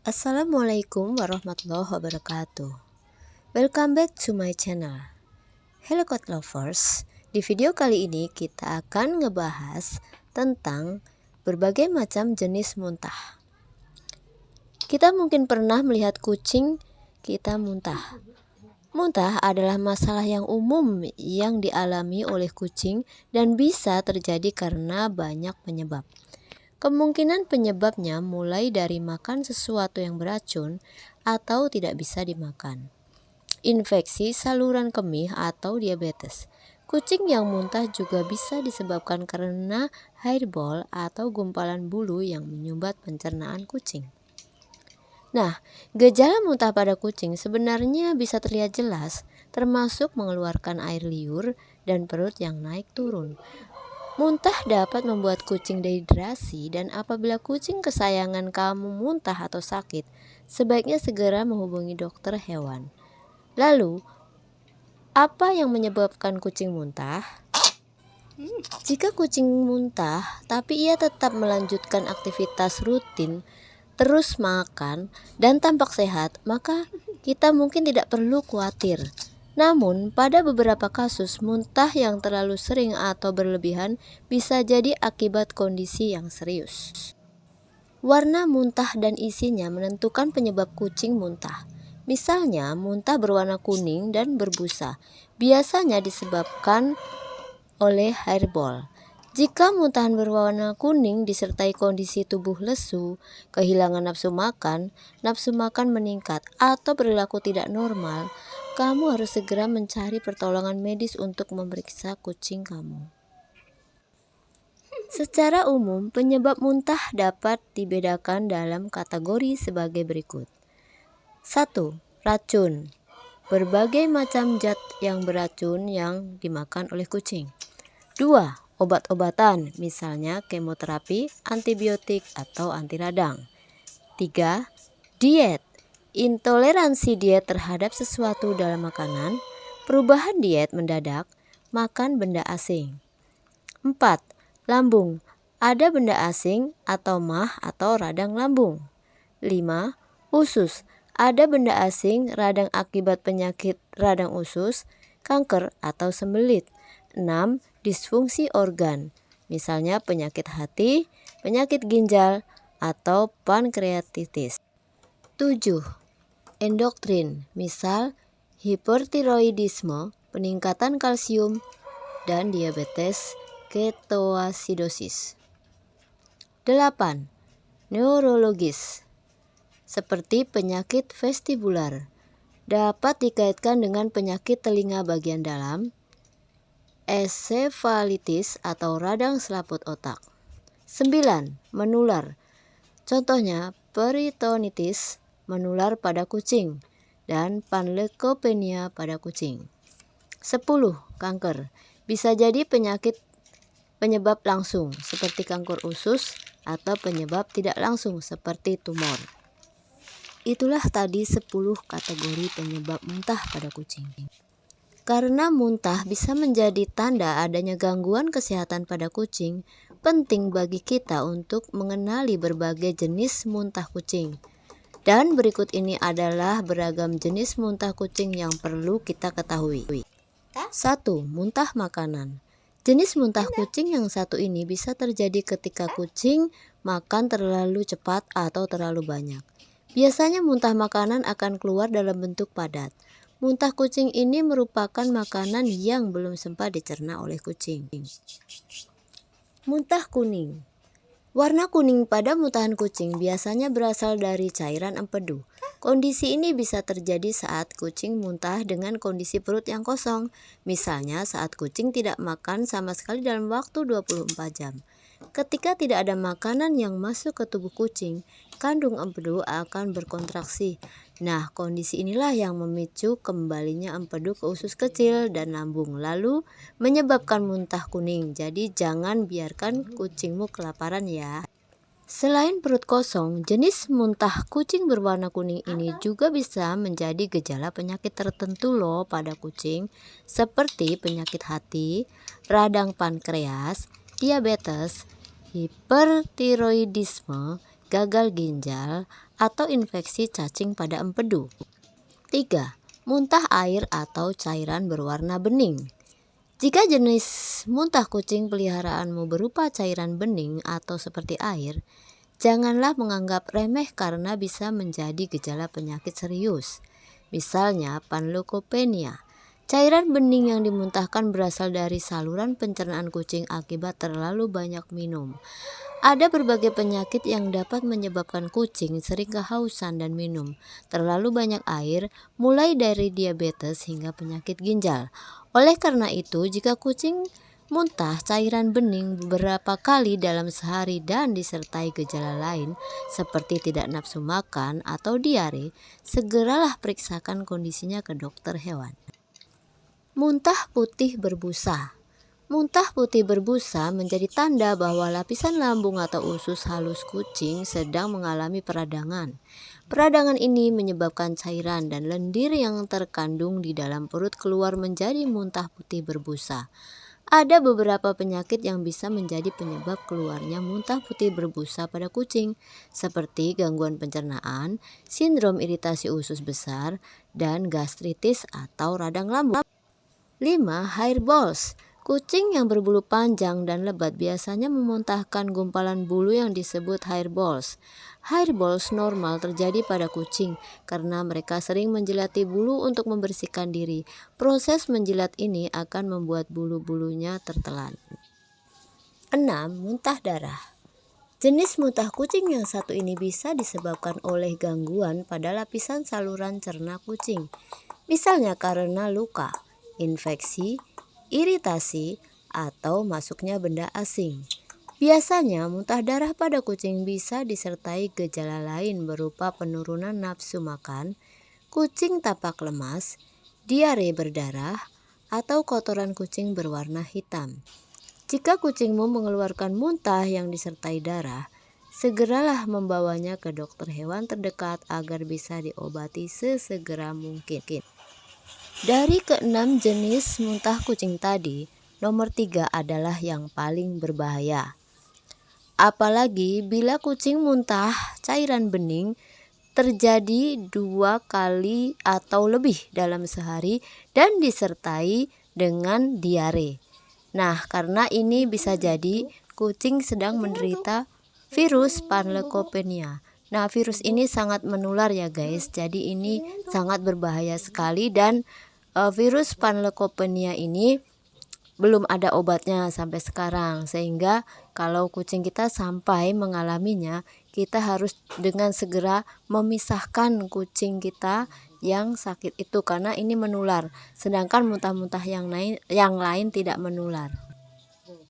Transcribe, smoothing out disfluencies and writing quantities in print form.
Assalamualaikum warahmatullahi wabarakatuh. Welcome back to my channel. Hello cat lovers. Di video kali ini kita akan ngebahas tentang berbagai macam jenis muntah. Kita mungkin pernah melihat kucing kita muntah. Muntah adalah masalah yang umum yang dialami oleh kucing dan bisa terjadi karena banyak penyebab. Kemungkinan penyebabnya mulai dari makan sesuatu yang beracun atau tidak bisa dimakan, infeksi saluran kemih atau diabetes. Kucing yang muntah juga bisa disebabkan karena hairball atau gumpalan bulu yang menyumbat pencernaan kucing. Nah, gejala muntah pada kucing sebenarnya bisa terlihat jelas, termasuk mengeluarkan air liur dan perut yang naik turun. Muntah dapat membuat kucing dehidrasi, dan apabila kucing kesayangan kamu muntah atau sakit, sebaiknya segera menghubungi dokter hewan. Lalu, apa yang menyebabkan kucing muntah? Jika kucing muntah tapi ia tetap melanjutkan aktivitas rutin, terus makan, dan tampak sehat, maka kita mungkin tidak perlu khawatir. Namun, pada beberapa kasus, muntah yang terlalu sering atau berlebihan bisa jadi akibat kondisi yang serius. Warna muntah dan isinya menentukan penyebab kucing muntah. Misalnya, muntah berwarna kuning dan berbusa, biasanya disebabkan oleh hairball. Jika muntahan berwarna kuning disertai kondisi tubuh lesu, kehilangan nafsu makan meningkat, atau perilaku tidak normal, kamu harus segera mencari pertolongan medis untuk memeriksa kucing kamu. Secara umum, penyebab muntah dapat dibedakan dalam kategori sebagai berikut. 1. Racun. Berbagai macam zat yang beracun yang dimakan oleh kucing. 2. Obat-obatan, misalnya kemoterapi, antibiotik, atau anti radang. 3. Diet. Intoleransi diet terhadap sesuatu dalam makanan, perubahan diet mendadak, makan benda asing. 4. Lambung. Ada benda asing atau mah atau radang lambung. 5. Usus. Ada benda asing, radang akibat penyakit radang usus, kanker, atau sembelit. 6. Disfungsi organ, misalnya penyakit hati, penyakit ginjal, atau pankreatitis. 7. Endokrin, misal hipertiroidisme, peningkatan kalsium, dan diabetes ketoasidosis. 8. Neurologis, seperti penyakit vestibular, dapat dikaitkan dengan penyakit telinga bagian dalam, ensefalitis atau radang selaput otak. 9. Menular, contohnya peritonitis menular pada kucing dan panleukopenia pada kucing. 10. Kanker, bisa jadi penyebab langsung seperti kanker usus atau penyebab tidak langsung seperti tumor. Itulah tadi 10 kategori penyebab muntah pada kucing. Karena muntah bisa menjadi tanda adanya gangguan kesehatan pada kucing, penting bagi kita untuk mengenali berbagai jenis muntah kucing. Dan berikut ini adalah beragam jenis muntah kucing yang perlu kita ketahui. 1. Muntah makanan. Jenis muntah kucing yang satu ini bisa terjadi ketika kucing makan terlalu cepat atau terlalu banyak. Biasanya muntah makanan akan keluar dalam bentuk padat. Muntah kucing ini merupakan makanan yang belum sempat dicerna oleh kucing. Muntah kuning. Warna kuning pada muntahan kucing biasanya berasal dari cairan empedu. Kondisi ini bisa terjadi saat kucing muntah dengan kondisi perut yang kosong, misalnya saat kucing tidak makan sama sekali dalam waktu 24 jam. Ketika tidak ada makanan yang masuk ke tubuh kucing, kandung empedu akan berkontraksi. Nah, kondisi inilah yang memicu kembalinya empedu ke usus kecil dan lambung, lalu menyebabkan muntah kuning. Jadi jangan biarkan kucingmu kelaparan ya. Selain perut kosong, jenis muntah kucing berwarna kuning ini juga bisa menjadi gejala penyakit tertentu loh pada kucing, seperti penyakit hati, radang pankreas, diabetes, hipertiroidisme, gagal ginjal, atau infeksi cacing pada empedu. 3. Muntah air atau cairan berwarna bening. Jika jenis muntah kucing peliharaanmu berupa cairan bening atau seperti air, janganlah menganggap remeh karena bisa menjadi gejala penyakit serius. Misalnya panleukopenia. Cairan bening yang dimuntahkan berasal dari saluran pencernaan kucing akibat terlalu banyak minum. Ada berbagai penyakit yang dapat menyebabkan kucing sering kehausan dan minum terlalu banyak air, mulai dari diabetes hingga penyakit ginjal. Oleh karena itu, jika kucing muntah cairan bening beberapa kali dalam sehari dan disertai gejala lain seperti tidak nafsu makan atau diare, segeralah periksakan kondisinya ke dokter hewan. Muntah putih berbusa. Muntah putih berbusa menjadi tanda bahwa lapisan lambung atau usus halus kucing sedang mengalami peradangan. Peradangan ini menyebabkan cairan dan lendir yang terkandung di dalam perut keluar menjadi muntah putih berbusa. Ada beberapa penyakit yang bisa menjadi penyebab keluarnya muntah putih berbusa pada kucing, seperti gangguan pencernaan, sindrom iritasi usus besar, dan gastritis atau radang lambung. 5. Hair balls. Kucing yang berbulu panjang dan lebat biasanya memuntahkan gumpalan bulu yang disebut hair balls. Hair balls normal terjadi pada kucing karena mereka sering menjilati bulu untuk membersihkan diri. Proses menjilat ini akan membuat bulu-bulunya tertelan. 6. Muntah darah. Jenis muntah kucing yang satu ini bisa disebabkan oleh gangguan pada lapisan saluran cerna kucing. Misalnya karena luka, infeksi, iritasi, atau masuknya benda asing. Biasanya muntah darah pada kucing bisa disertai gejala lain berupa penurunan nafsu makan, kucing tampak lemas, diare berdarah, atau kotoran kucing berwarna hitam. Jika kucingmu mengeluarkan muntah yang disertai darah, segeralah membawanya ke dokter hewan terdekat agar bisa diobati sesegera mungkin. Dari keenam jenis muntah kucing tadi, nomor 3 adalah yang paling berbahaya. Apalagi bila kucing muntah cairan bening terjadi 2 kali atau lebih dalam sehari dan disertai dengan diare. Nah, karena ini bisa jadi kucing sedang menderita virus panleukopenia. Nah, virus ini sangat menular ya guys. Jadi ini sangat berbahaya sekali dan virus panleukopenia ini belum ada obatnya sampai sekarang. Sehingga kalau kucing kita sampai mengalaminya, kita harus dengan segera memisahkan kucing kita yang sakit itu karena ini menular. Sedangkan muntah-muntah yang lain tidak menular.